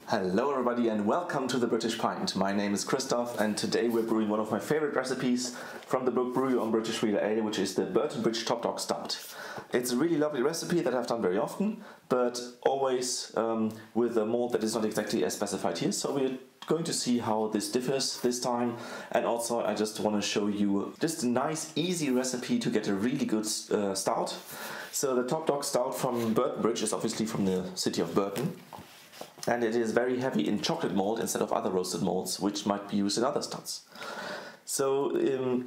Hello everybody and welcome to the British Pint. My name is Christoph and today we're brewing one of my favorite recipes from the book Brew on British Real Ale, which is the Burton Top Dog Stout. It's a really lovely recipe that I've done very often, but always with a malt that is not exactly as specified here. So we're going to see how this differs this time, and also I just want to show you just a nice easy recipe to get a really good stout. So the Top Dog Stout from Burton Bridge is obviously from the city of Burton. And it is very heavy in chocolate malt instead of other roasted malts, which might be used in other stouts. So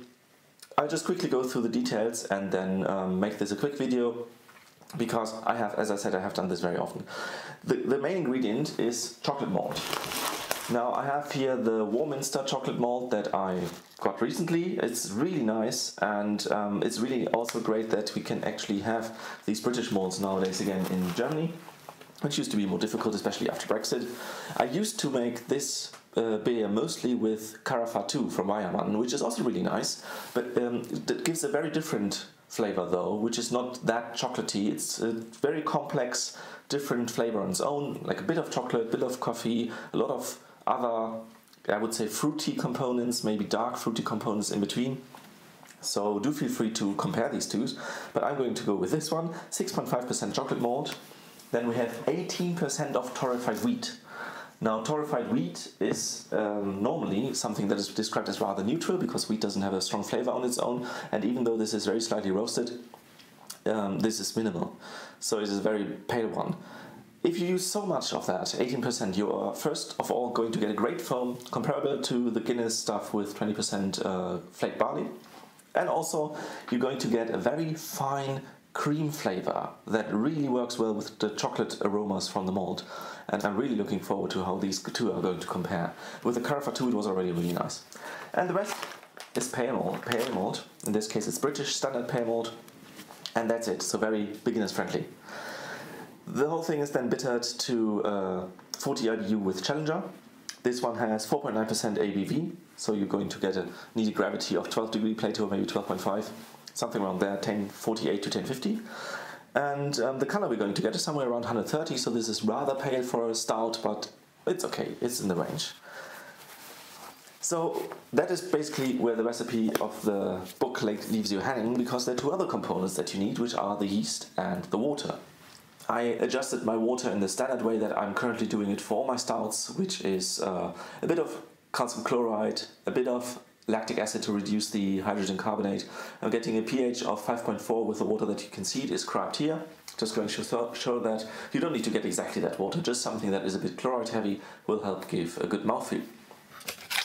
I'll just quickly go through the details and then make this a quick video, because I have, as I said, I have done this very often. The main ingredient is chocolate malt. Now I have here the Warminster chocolate malt that I got recently. It's really nice, and it's really also great that we can actually have these British malts nowadays again in Germany, which used to be more difficult, especially after Brexit. I used to make this beer mostly with Carafa 2 from Lallemand, which is also really nice, but it gives a very different flavor though, which is not that chocolatey. It's a very complex, different flavor on its own, like a bit of chocolate, a bit of coffee, a lot of other, I would say, fruity components, maybe dark fruity components in between. So do feel free to compare these two, but I'm going to go with this one, 6.5% chocolate malt. Then we have 18% of torrefied wheat. Now torrefied wheat is normally something that is described as rather neutral, because wheat doesn't have a strong flavor on its own, and even though this is very slightly roasted, this is minimal. So it is a very pale one. If you use so much of that, 18%, you are first of all going to get a great foam comparable to the Guinness stuff with 20% flake barley, and also you're going to get a very fine cream flavor that really works well with the chocolate aromas from the malt, and I'm really looking forward to how these two are going to compare. With the Carafa 2 it was already really nice. And the rest is pale malt. In this case it's British standard pale malt, and that's it, so very beginners friendly. The whole thing is then bittered to 40 IBU with Challenger. This one has 4.9% ABV, so you're going to get a needed gravity of 12 degree Plato, maybe 12.5. Something around there, 1048 to 1050. And the color we're going to get is somewhere around 130, so this is rather pale for a stout, but it's okay, it's in the range. So that is basically where the recipe of the book leaves you hanging, because there are two other components that you need, which are the yeast and the water. I adjusted my water in the standard way that I'm currently doing it for all my stouts, which is a bit of calcium chloride, a bit of lactic acid to reduce the hydrogen carbonate. I'm getting a pH of 5.4 with the water that you can see it is crabbed here. Just going to show that you don't need to get exactly that water, just something that is a bit chloride heavy will help give a good mouthfeel.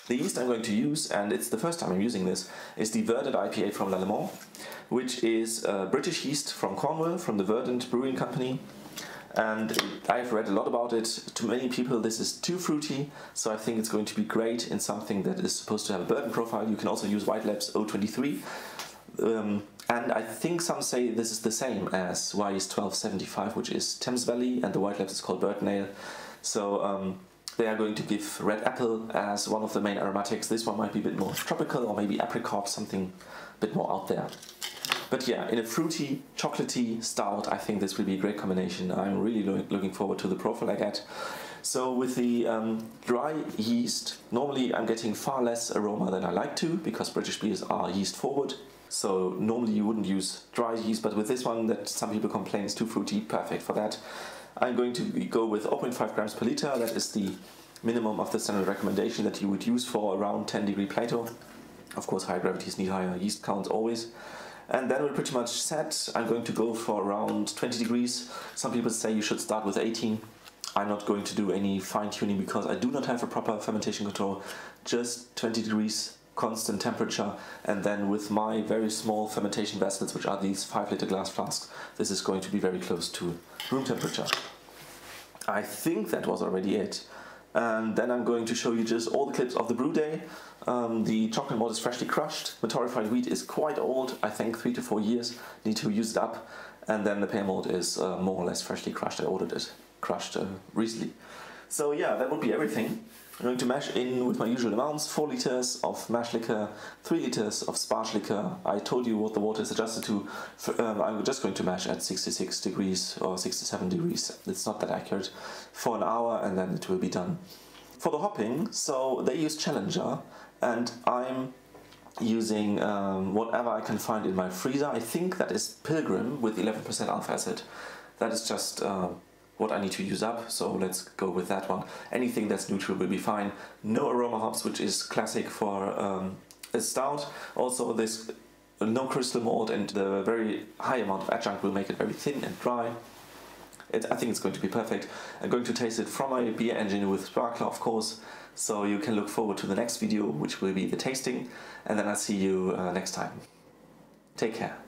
The yeast I'm going to use, and it's the first time I'm using this, is the Verdant IPA from Lallemand, which is British yeast from Cornwall, from the Verdant Brewing Company. And I've read a lot about it. To many people this is too fruity, so I think it's going to be great in something that is supposed to have a Burton profile. You can also use White Labs 023. And I think some say this is the same as dry-yeast 1275, which is Thames Valley, and the White Labs is called Burton Ale. So they are going to give red apple as one of the main aromatics. This one might be a bit more tropical, or maybe apricot, something a bit more out there. But yeah, in a fruity, chocolatey stout, I think this will be a great combination. I'm really looking forward to the profile I get. So with the dry yeast, normally I'm getting far less aroma than I like to, because British beers are yeast forward. So normally you wouldn't use dry yeast, but with this one that some people complain is too fruity, perfect for that. I'm going to go with 0.5 grams per liter. That is the minimum of the standard recommendation that you would use for around 10 degree Plato. Of course, high gravities need higher yeast counts always. And then we're pretty much set. I'm going to go for around 20 degrees. Some people say you should start with 18. I'm not going to do any fine tuning because I do not have a proper fermentation control. Just 20 degrees constant temperature, and then with my very small fermentation vessels, which are these 5-liter glass flasks, this is going to be very close to room temperature. I think that was already it. And then I'm going to show you just all the clips of the Brewday. The chocolate malt is freshly crushed. The torrefied wheat is quite old, I think 3 to 4 years. Need to use it up. And then the pale malt is more or less freshly crushed. I ordered it crushed recently. So yeah, that would be everything. I'm going to mash in with my usual amounts: 4 liters of mash liquor, 3 liters of sparge liquor. I told you what the water is adjusted to. I'm just going to mash at 66 degrees or 67 degrees. It's not that accurate. For an hour, and then it will be done. For the hopping, so they use Challenger, and I'm using whatever I can find in my freezer. I think that is Pilgrim with 11% alpha acid. That is just what I need to use up, so let's go with that one. Anything that's neutral will be fine. No aroma hops, which is classic for a stout. Also this no crystal malt and the very high amount of adjunct will make it very thin and dry. I think it's going to be perfect. I'm going to taste it from my beer engine with sparkler, of course, so you can look forward to the next video, which will be the tasting, and then I'll see you next time. Take care.